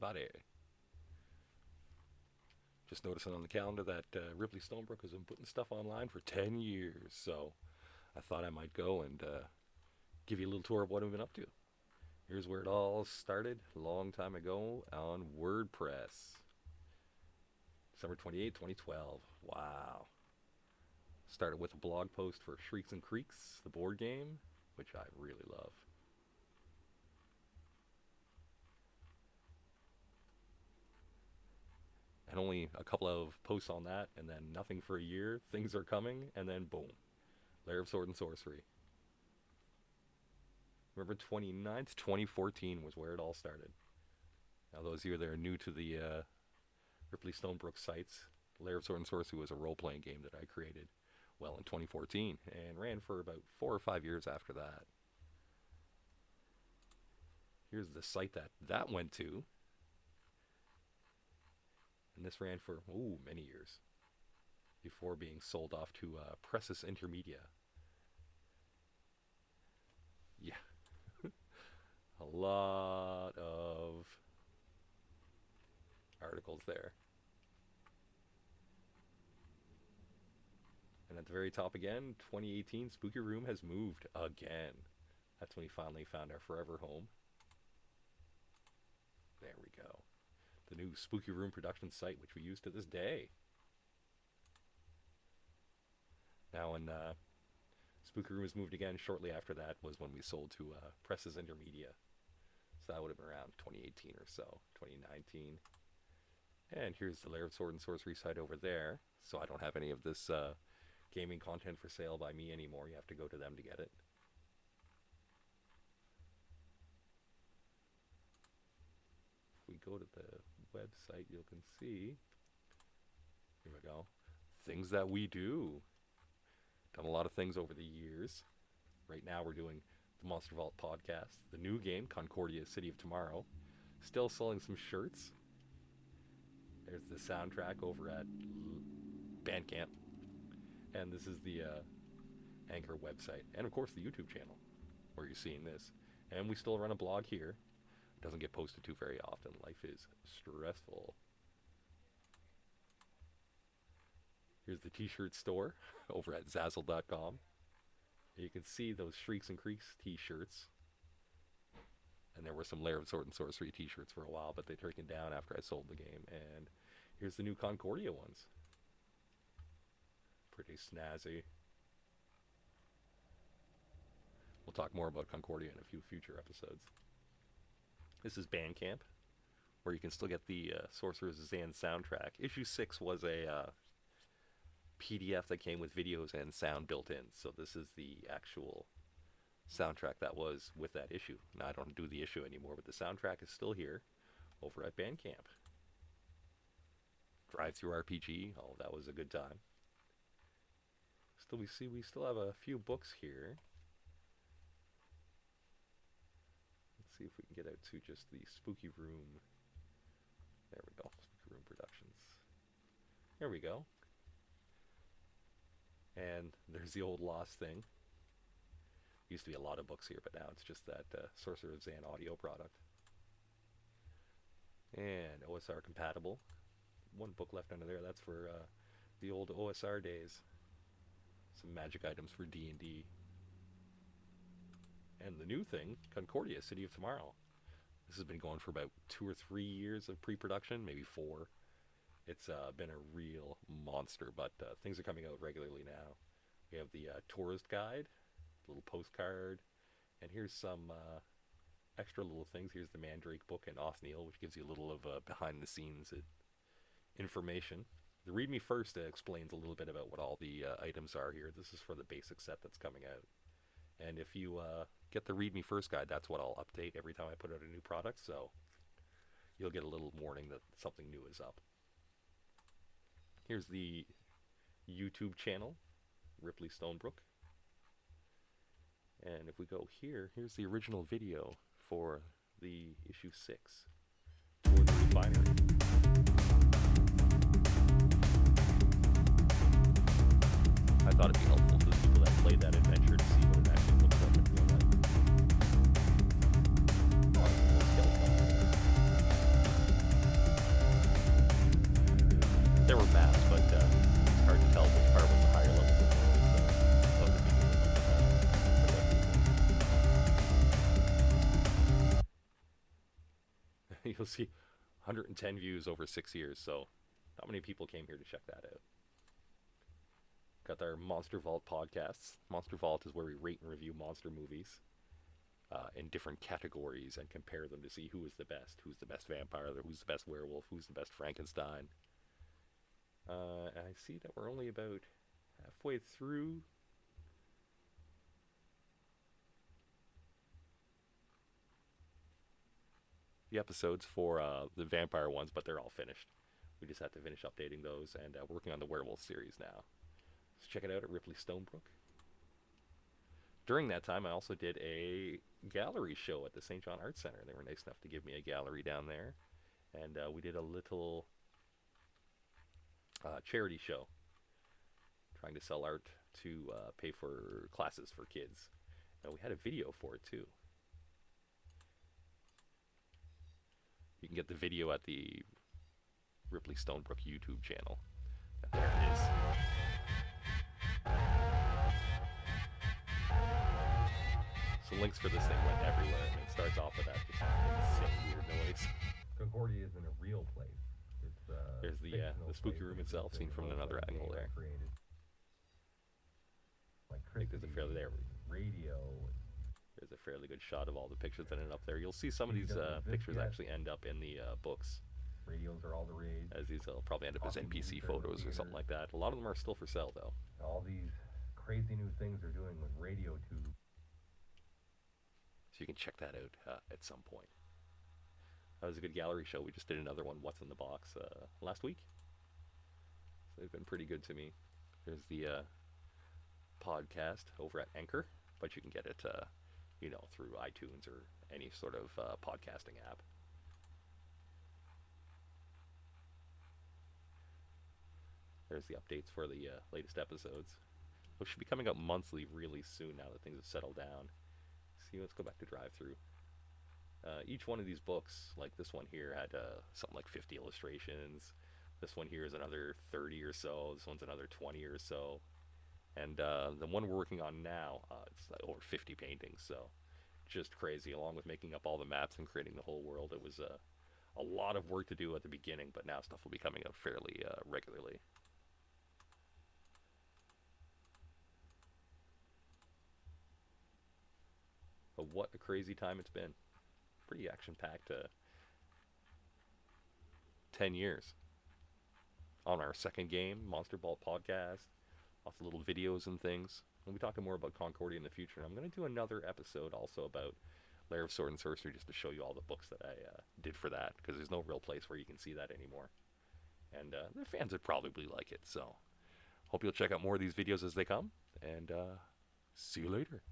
everybody. Just noticing on the calendar that Ripley Stonebrook has been putting stuff online for 10 years, so I thought I might go and give you a little tour of what I've been up to. Here's where it all started a long time ago on WordPress. December 28, 2012. Wow. Started with a blog post for Shrieks and Creeks, the board game, which I really love. And only a couple of posts on that, and then nothing for a year. Things are coming, and then boom. Lair of Sword and Sorcery. November 29th, 2014 was where it all started. Now those of you that are new to the Ripley Stonebrook sites, Lair of Sword and Sorcery was a role-playing game that I created, well, in 2014, and ran for about 4 or 5 years after that. Here's the site that went to. And this ran for, many years before being sold off to Presses Intermedia. Yeah. A lot of articles there. And at the very top again, 2018, Spooky Room has moved again. That's when we finally found our forever home. There we go. The new Spooky Room production site, which we use to this day. Now, when Spooky Room was moved again, shortly after that was when we sold to Presses Intermedia. So that would have been around 2018 or so, 2019. And here's the Lair of Sword and Sorcery site over there. So I don't have any of this gaming content for sale by me anymore. You have to go to them to get it. If we go to the website, you can see, here we go, things that we do. Done a lot of things over the years. Right now we're doing the Monster Vault podcast, the new game, Concordia, City of Tomorrow. Still selling some shirts. There's the soundtrack over at Bandcamp. And this is the Anchor website. And of course the YouTube channel where you're seeing this. And we still run a blog here. It doesn't get posted to very often. Life is stressful. Here's the t-shirt store over at Zazzle.com. You can see those Shrieks and Creeks t-shirts. And there were some Lair of Sword and Sorcery t-shirts for a while, but they took it down after I sold the game. And here's the new Concordia ones. Pretty snazzy. We'll talk more about Concordia in a few future episodes. This is Bandcamp, where you can still get the Sorcerer's Zan soundtrack. Issue 6 was a PDF that came with videos and sound built in. So this is the actual soundtrack that was with that issue. Now I don't do the issue anymore, but the soundtrack is still here over at Bandcamp. Drive-Thru RPG, oh, that was a good time. We still have a few books here. Let's see if we can get out to just the Spooky Room. There we go, Spooky Room Productions. There we go. And there's the old Lost thing. Used to be a lot of books here, but now it's just that Sorcerer of Zan audio product. And OSR compatible. One book left under there, that's for the old OSR days. Some magic items for D&D. And the new thing, Concordia, City of Tomorrow. This has been going for about 2 or 3 years of pre-production, maybe 4. It's been a real monster, but things are coming out regularly now. We have the tourist guide, little postcard, and here's some extra little things. Here's the Mandrake book and Othniel, which gives you a little of behind-the-scenes information. The Read Me First explains a little bit about what all the items are here. This is for the basic set that's coming out. And if you get the Read Me First guide, that's what I'll update every time I put out a new product, so you'll get a little warning that something new is up. Here's the YouTube channel, Ripley Stonebrook. And if we go here, here's the original video for the issue 6, Tour the Refinery. I thought it'd be helpful to the people that played that adventure to see what it actually looks like in real life. You'll see 110 views over 6 years. So not many people came here to check that out. Got our Monster Vault podcasts. Monster Vault is where we rate and review monster movies in different categories and compare them to see who is the best. Who's the best vampire? Who's the best werewolf? Who's the best Frankenstein? And I see that we're only about halfway through the episodes for the vampire ones, but they're all finished. We just have to finish updating those and working on the werewolf series now. So check it out at Ripley Stonebrook. During that time, I also did a gallery show at the St. John Arts Center. They were nice enough to give me a gallery down there. And we did a little charity show, trying to sell art to pay for classes for kids. And we had a video for it too. You can get the video at the Ripley Stonebrook YouTube channel. And there it is. So links for this thing went everywhere, and it starts off with that just insane weird noise. Concordia isn't a real place. It's There's the spooky room itself, seen from another angle there. Like I think there's a fairly radio. There's a fairly good shot of all the pictures that end up there. You'll see some of these pictures actually end up in the books. Radios are all the rage. As these will probably end up as NPC photos or something like that. A lot of them are still for sale though. All these crazy new things they're doing with radio tubes. So you can check that out at some point. That was a good gallery show. We just did another one, What's in the Box, last week. So they've been pretty good to me. There's the podcast over at Anchor, but you can get it, through iTunes or any sort of podcasting app. There's the updates for the latest episodes. Those should be coming out monthly really soon now that things have settled down. See, let's go back to drive-through. Each one of these books, like this one here, had something like 50 illustrations. This one here is another 30 or so. This one's another 20 or so. And the one we're working on now, it's like over 50 paintings. So just crazy, along with making up all the maps and creating the whole world. It was a lot of work to do at the beginning, but now stuff will be coming out fairly regularly. But what a crazy time it's been. Pretty action-packed 10 years. On our second game, Monster Ball podcast, lots of little videos and things. We'll be talking more about Concordia in the future. And I'm going to do another episode also about Lair of Sword and Sorcery, just to show you all the books that I did for that, because there's no real place where you can see that anymore. And the fans would probably like it. So hope you'll check out more of these videos as they come. And see you later.